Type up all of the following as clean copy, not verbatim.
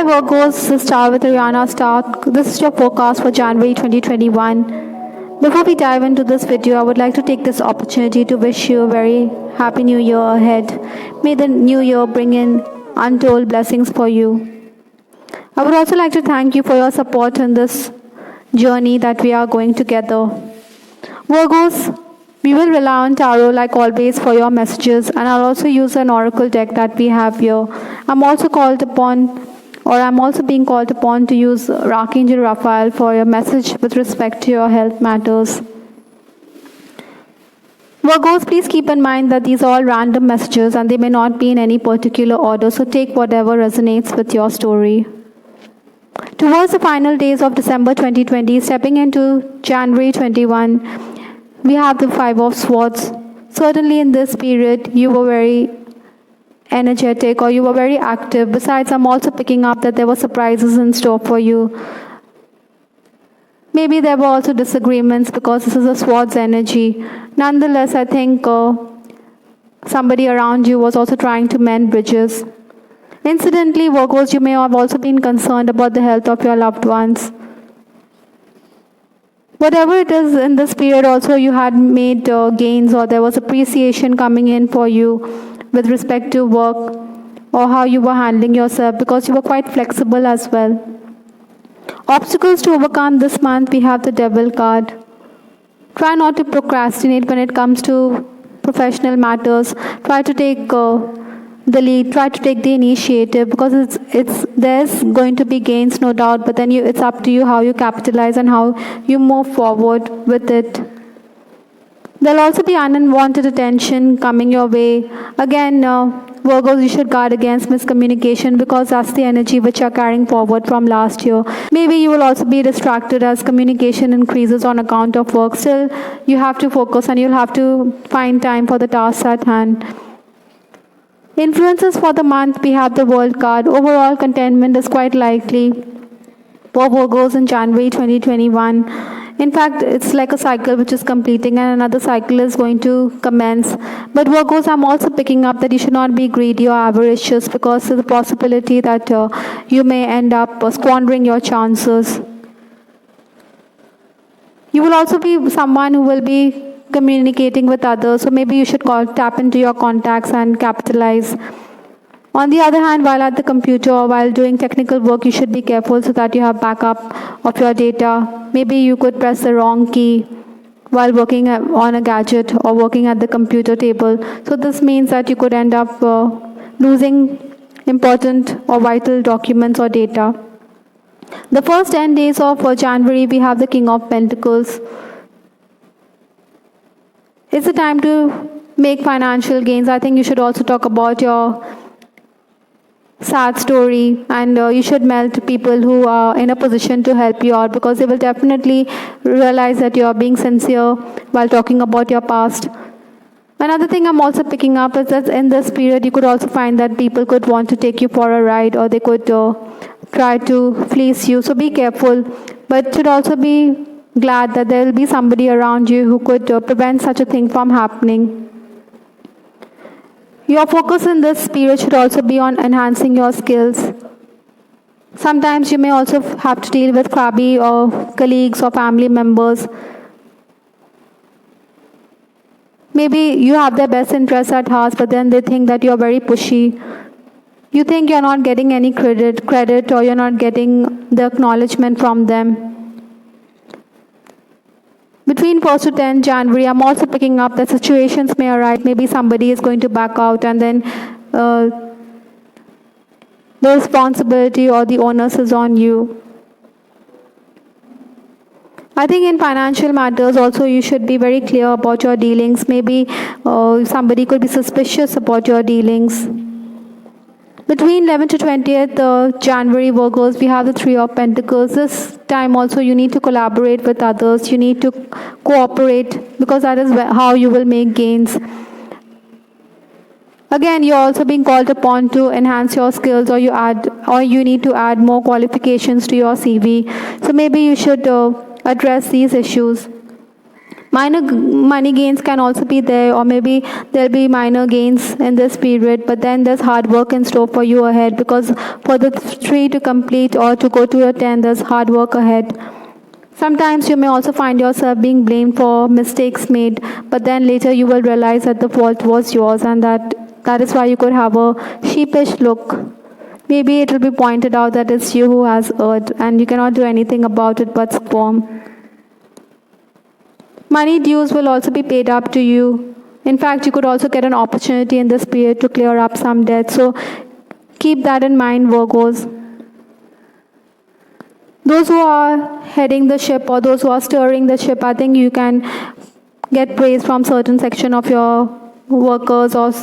Virgos, this star with Rihanna Stark. This is your forecast for January 2021. Before we dive into this video, I would like to take this opportunity to wish you a very happy new year ahead. May the new year bring in untold blessings for you. I would also like to thank you for your support in this journey that we are going together. Virgos, we will rely on tarot like always for your messages, and I'll also use an oracle deck that we have here. I'm also being called upon to use Archangel Raphael for your message with respect to your health matters. Virgos, please keep in mind that these are all random messages and they may not be in any particular order, so take whatever resonates with your story. Towards the final days of December 2020, stepping into January 21, we have the Five of Swords. Certainly in this period, you were very energetic or you were very active. Besides, I'm also picking up that there were surprises in store for you. Maybe there were also disagreements because this is a Swords energy. Nonetheless, I think somebody around you was also trying to mend bridges. Incidentally, Virgos, you may have also been concerned about the health of your loved ones. Whatever it is in this period, also you had made gains or there was appreciation coming in for you with respect to work or how you were handling yourself, because you were quite flexible as well. Obstacles to overcome this month, we have the Devil card. Try not to procrastinate when it comes to professional matters. Try to take the lead, try to take the initiative, because there's going to be gains, no doubt, but then it's up to you how you capitalize and how you move forward with it. There'll also be unwanted attention coming your way. Again, Virgos, you should guard against miscommunication, because that's the energy which you're carrying forward from last year. Maybe you will also be distracted as communication increases on account of work. Still, you have to focus and you'll have to find time for the tasks at hand. Influences for the month, we have the World card. Overall contentment is quite likely for Virgos in January 2021. In fact, it's like a cycle which is completing and another cycle is going to commence. But Virgos, I'm also picking up that you should not be greedy or avaricious, because there's a possibility that you may end up squandering your chances. You will also be someone who will be communicating with others, so maybe you should tap into your contacts and capitalize. On the other hand, while at the computer or while doing technical work, you should be careful so that you have backup of your data. Maybe you could press the wrong key while working on a gadget or working at the computer table. So this means that you could end up losing important or vital documents or data. The first 10 days of January, we have the King of Pentacles. It's a time to make financial gains. I think you should also talk about your sad story, and you should melt people who are in a position to help you out, because they will definitely realize that you are being sincere while talking about your past. Another thing I'm also picking up is that in this period you could also find that people could want to take you for a ride, or they could try to fleece you. So be careful, but should also be glad that there will be somebody around you who could prevent such a thing from happening. Your focus in this period should also be on enhancing your skills. Sometimes you may also have to deal with crabby or colleagues or family members. Maybe you have their best interests at heart, but then they think that you're very pushy. You think you're not getting any credit, or you're not getting the acknowledgement from them. Between 1st to 10th January, I'm also picking up that situations may arise. Maybe somebody is going to back out, and then the responsibility or the onus is on you. I think in financial matters also you should be very clear about your dealings. Maybe somebody could be suspicious about your dealings. Between 11th to 20th January, Virgos, we have the Three of Pentacles. This time also you need to collaborate with others. You need to cooperate, because that is how you will make gains. Again, you're also being called upon to enhance your skills, or you need to add more qualifications to your CV. So maybe you should address these issues. Minor money gains can also be there, or maybe there'll be minor gains in this period, but then there's hard work in store for you ahead, because for the 3 to complete or to go to your 10, there's hard work ahead. Sometimes you may also find yourself being blamed for mistakes made, but then later you will realize that the fault was yours, and that is why you could have a sheepish look. Maybe it will be pointed out that it's you who has erred, and you cannot do anything about it but squirm. Money dues will also be paid up to you. In fact, you could also get an opportunity in this period to clear up some debt. So keep that in mind, Virgos. Those who are heading the ship or those who are steering the ship, I think you can get praise from certain section of your workers, or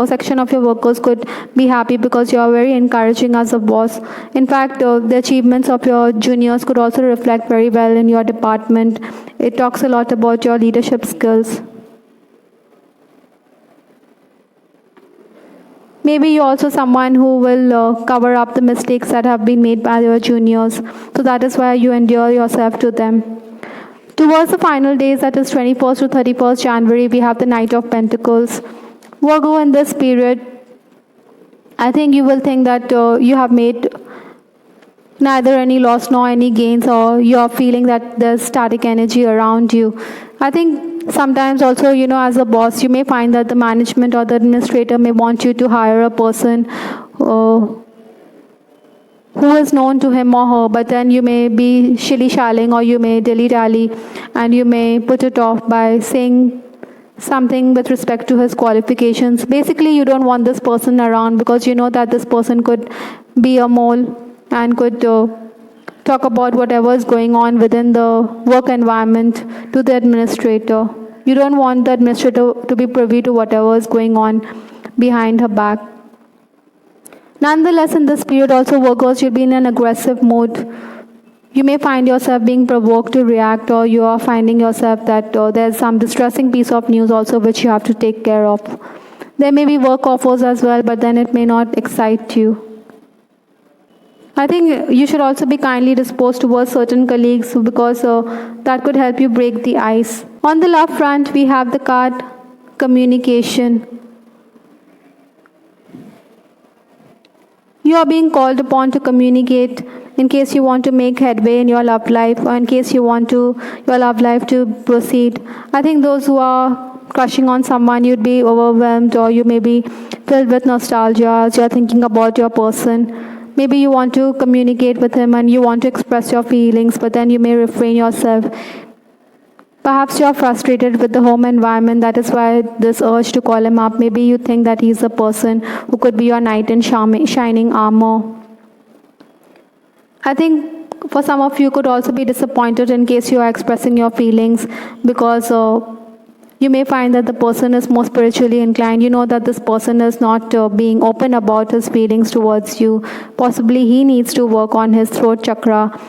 section of your workers could be happy because you are very encouraging as a boss. In fact, the achievements of your juniors could also reflect very well in your department. It talks a lot about your leadership skills. Maybe you're also someone who will cover up the mistakes that have been made by your juniors. So that is why you endure yourself to them. Towards the final days, that is 21st to 31st January, we have the Knight of Pentacles. Virgo, in this period, I think you will think that you have made neither any loss nor any gains, or you're feeling that there's static energy around you. I think sometimes also, as a boss, you may find that the management or the administrator may want you to hire a person who is known to him or her, but then you may be shilly-shallying, or you may dilly-dally, and you may put it off by saying something with respect to his qualifications. Basically, you don't want this person around because you know that this person could be a mole and could talk about whatever is going on within the work environment to the administrator. You don't want the administrator to be privy to whatever is going on behind her back. Nonetheless, in this period also, Virgos, you'll be in an aggressive mode. You may find yourself being provoked to react, or you are finding yourself that there's some distressing piece of news also which you have to take care of. There may be work offers as well, but then it may not excite you. I think you should also be kindly disposed towards certain colleagues, because that could help you break the ice. On the love front, we have the card communication. You are being called upon to communicate in case you want to make headway in your love life, or in case you want your love life to proceed. I think those who are crushing on someone, you'd be overwhelmed, or you may be filled with nostalgia as you're thinking about your person. Maybe you want to communicate with him and you want to express your feelings, but then you may refrain yourself. Perhaps you're frustrated with the home environment. That is why this urge to call him up. Maybe you think that he's a person who could be your knight in shining armor. I think for some of you could also be disappointed in case you are expressing your feelings, because you may find that the person is more spiritually inclined. You know that this person is not being open about his feelings towards you. Possibly he needs to work on his throat chakra.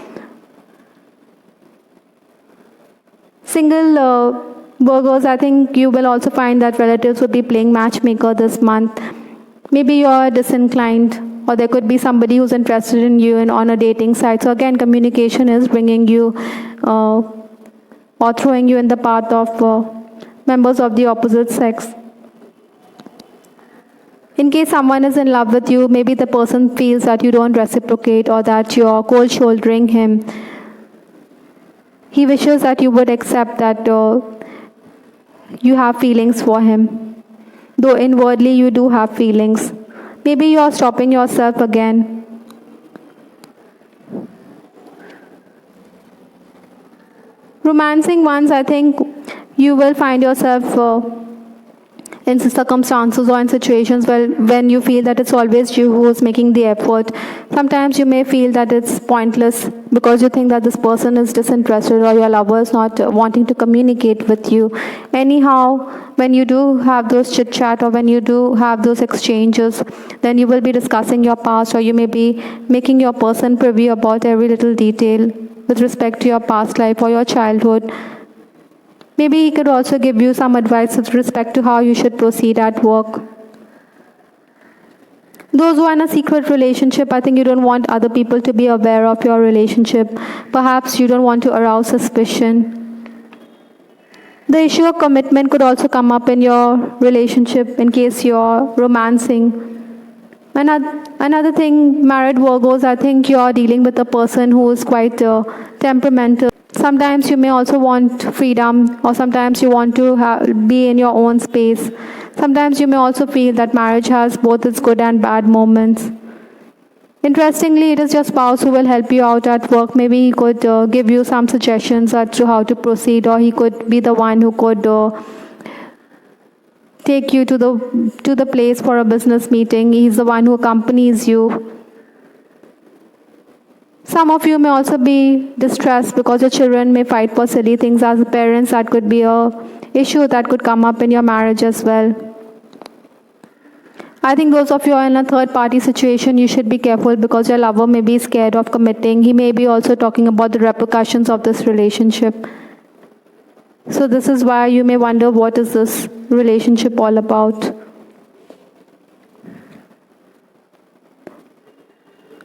Single Virgos, I think you will also find that relatives will be playing matchmaker this month. Maybe you are disinclined, or there could be somebody who's interested in you and on a dating site. So again, communication is bringing you or throwing you in the path of members of the opposite sex. In case someone is in love with you, maybe the person feels that you don't reciprocate, or that you're cold shouldering him. He wishes that you would accept that you have feelings for him, though inwardly you do have feelings. Maybe you are stopping yourself again. Romancing ones, I think you will find yourself in circumstances or in situations when you feel that it's always you who is making the effort. Sometimes you may feel that it's pointless because you think that this person is disinterested, or your lover is not wanting to communicate with you. Anyhow, when you do have those chit-chat, or when you do have those exchanges, then you will be discussing your past, or you may be making your person privy about every little detail with respect to your past life or your childhood. Maybe he could also give you some advice with respect to how you should proceed at work. Those who are in a secret relationship, I think you don't want other people to be aware of your relationship. Perhaps you don't want to arouse suspicion. The issue of commitment could also come up in your relationship in case you're romancing. Another thing, married Virgos, I think you're dealing with a person who is quite temperamental. Sometimes you may also want freedom, or sometimes you want to be in your own space. Sometimes you may also feel that marriage has both its good and bad moments. Interestingly, it is your spouse who will help you out at work. Maybe he could give you some suggestions as to how to proceed, or he could be the one who could take you to the place for a business meeting. He's the one who accompanies you. Some of you may also be distressed because your children may fight for silly things. As parents, that could be an issue that could come up in your marriage as well. I think those of you who are in a third-party situation, you should be careful because your lover may be scared of committing. He may be also talking about the repercussions of this relationship. So this is why you may wonder, what is this relationship all about?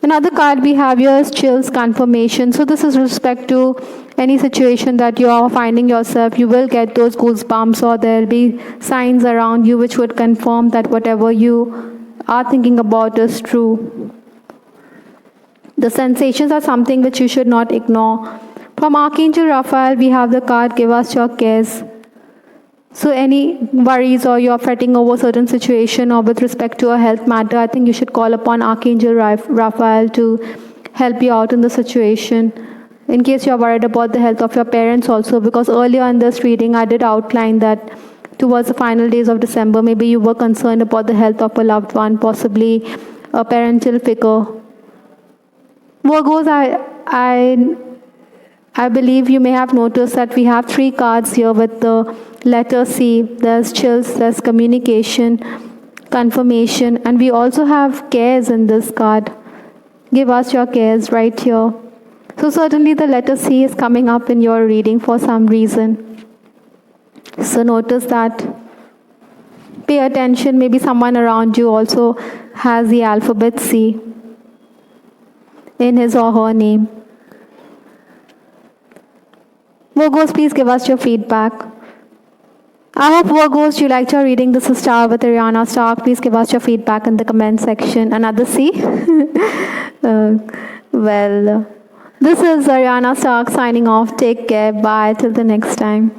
Another card we have here is chills confirmation. So this is respect to any situation that you are finding yourself. You will get those goosebumps, or there will be signs around you which would confirm that whatever you are thinking about is true. The sensations are something which you should not ignore. From Archangel Raphael, we have the card, give us your cares. So any worries, or you're fretting over certain situation, or with respect to a health matter, I think you should call upon Archangel Raphael to help you out in the situation. In case you're worried about the health of your parents also, because earlier in this reading I did outline that towards the final days of December, maybe you were concerned about the health of a loved one, possibly a parental figure. Virgos, I believe you may have noticed that we have 3 cards here with the letter C. There's chills, there's communication, confirmation, and we also have cares in this card. Give us your cares right here. So certainly the letter C is coming up in your reading for some reason. So notice that. Pay attention, maybe someone around you also has the alphabet C in his or her name. Virgos, please give us your feedback. I hope, Virgos, you liked your reading. This is Star with Ariana Stark. Please give us your feedback in the comment section. Another C? Well, this is Ariana Stark signing off. Take care. Bye. Till the next time.